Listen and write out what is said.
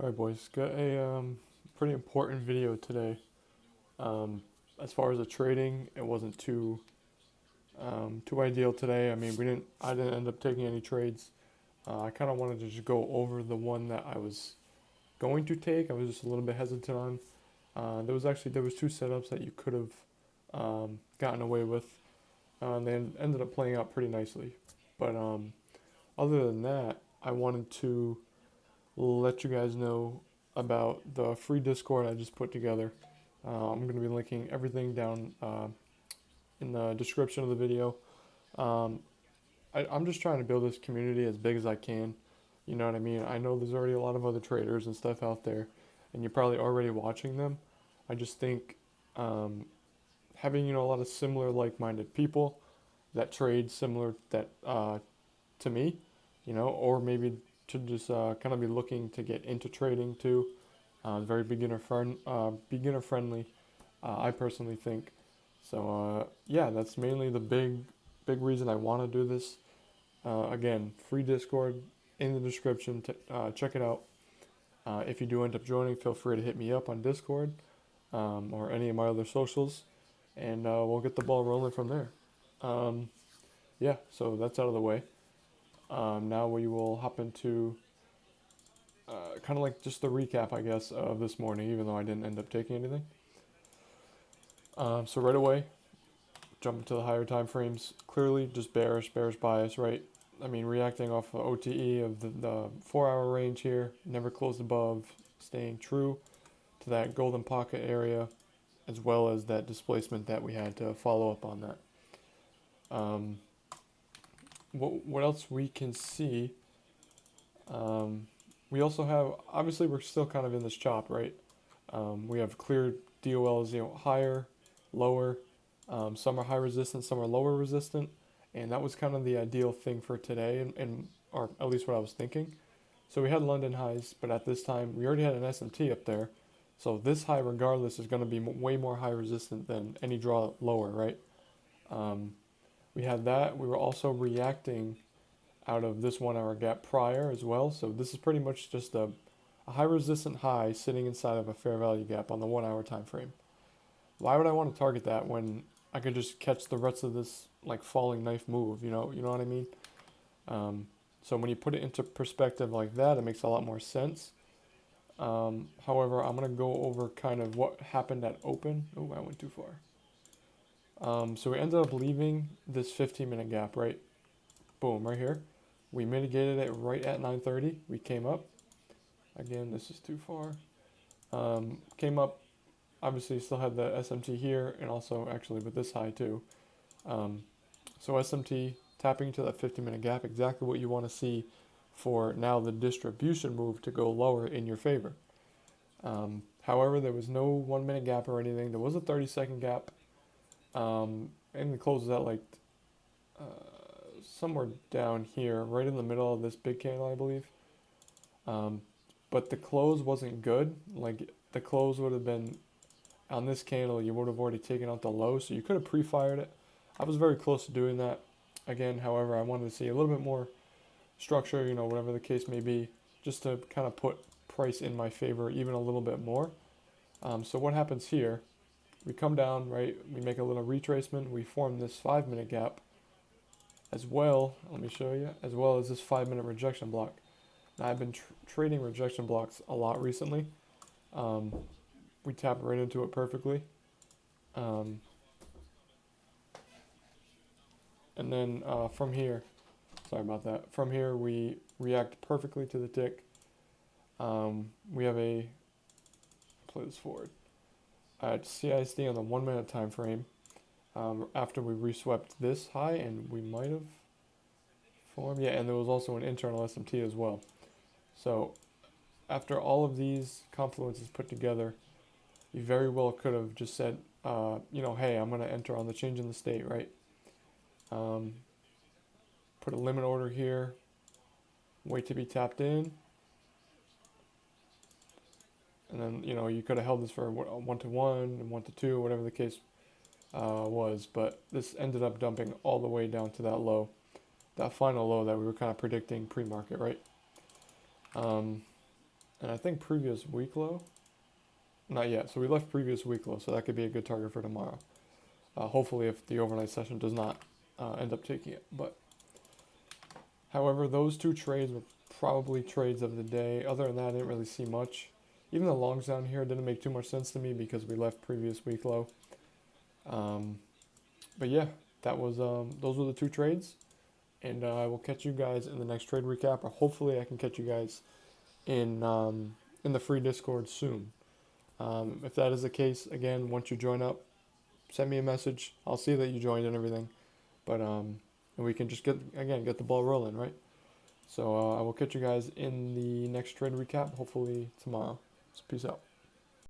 Alright boys, got a pretty important video today. Um, as far as the trading, it wasn't too ideal today. I mean, I didn't end up taking any trades. I kind of wanted to just go over the one that I was going to take. I was just a little bit hesitant on. There was two setups that you could have gotten away with, and they ended up playing out pretty nicely. But other than that, I wanted to let you guys know about the free Discord I just put together. I'm going to be linking everything down in the description of the video. Um, I'm just trying to build this community as big as I can. You know what I mean? I know there's already a lot of other traders and stuff out there, and you're probably already watching them. I just think um, having a lot of similar like-minded people that trade similar that to me, or maybe to just kind of be looking to get into trading too. Very beginner friendly. I personally think. So yeah, that's mainly the big reason I want to do this. Again, free Discord in the description. Check it out. If you do end up joining, feel free to hit me up on Discord or any of my other socials, and we'll get the ball rolling from there. Um, yeah, so that's out of the way. Now we will hop into kind of like just the recap, I guess, of this morning, even though I didn't end up taking anything. So right away, jumping to the higher time frames, clearly just bearish bias, right? I mean, reacting off of OTE of the 4 hour range here, never closed above, staying true to that golden pocket area, as well as that displacement that we had to follow up on that. Um, what else we can see? Um, we also have, obviously, we're still kind of in this chop, right? We have clear DOLs, higher, lower. Some are high resistant, some are lower resistant, and that was kind of the ideal thing for today, and or at least what I was thinking. So we had London highs, but at this time we already had an SMT up there, so this high, regardless, is going to be way more high resistant than any draw lower, right? Um, we had that. We were also reacting out of this 1 hour gap prior as well. So this is pretty much just a high resistant high sitting inside of a fair value gap on the 1 hour time frame. Why would I want to target that when I could just catch the rest of this like falling knife move? You know what I mean? So when you put it into perspective like that, it makes a lot more sense. However, I'm gonna go over kind of what happened at open. Oh, I went too far. So we ended up leaving this 15-minute gap, right? Boom, right here. We mitigated it right at 9:30. We came up. Again, this is too far. Came up. Obviously, still had the SMT here, and also actually with this high too. Um, so SMT tapping to that 50-minute gap, exactly what you want to see for now the distribution move to go lower in your favor. However, there was no 1 minute gap or anything. There was a 30-second gap, and it closes out like uh, somewhere down here, right in the middle of this big candle, I believe. Um, but the close wasn't good. Like the close would have been on this candle, you would have already taken out the low, so you could have pre-fired it. I was very close to doing that. Again, however, I wanted to see a little bit more structure, whatever the case may be, just to kind of put price in my favor even a little bit more. So what happens here? We come down, right? We make a little retracement. We form this 5 minute gap as well. Let me show you, as well as this 5 minute rejection block. Now I've been trading rejection blocks a lot recently. Um, we tap right into it perfectly. Um, and then from here, sorry about that. From here, we react perfectly to the tick. We have a, play this forward, at CISD on the 1 minute time frame. After we reswept this high, and we might have formed, yeah, and there was also an internal SMT as well. So after all of these confluences put together, you very well could have just said, hey, I'm going to enter on the change in the state, right? Um, put a limit order here, wait to be tapped in, and then you could have held this for 1 to 1 and 1 to 2, whatever the case was. But this ended up dumping all the way down to that low, that final low that we were kind of predicting pre-market, right? Um, and I think previous week low. Not yet. So we left previous week low, so that could be a good target for tomorrow. Hopefully, if the overnight session does not end up taking it. But however, those two trades were probably trades of the day. Other than that, I didn't really see much. Even the longs down here didn't make too much sense to me because we left previous week low. But yeah, that was those were the two trades, and I will catch you guys in the next trade recap, or hopefully I can catch you guys in the free Discord soon. If that is the case, again, once you join up, send me a message. I'll see that you joined and everything, but and we can just get the ball rolling, right? So I will catch you guys in the next trade recap, hopefully tomorrow. So peace out.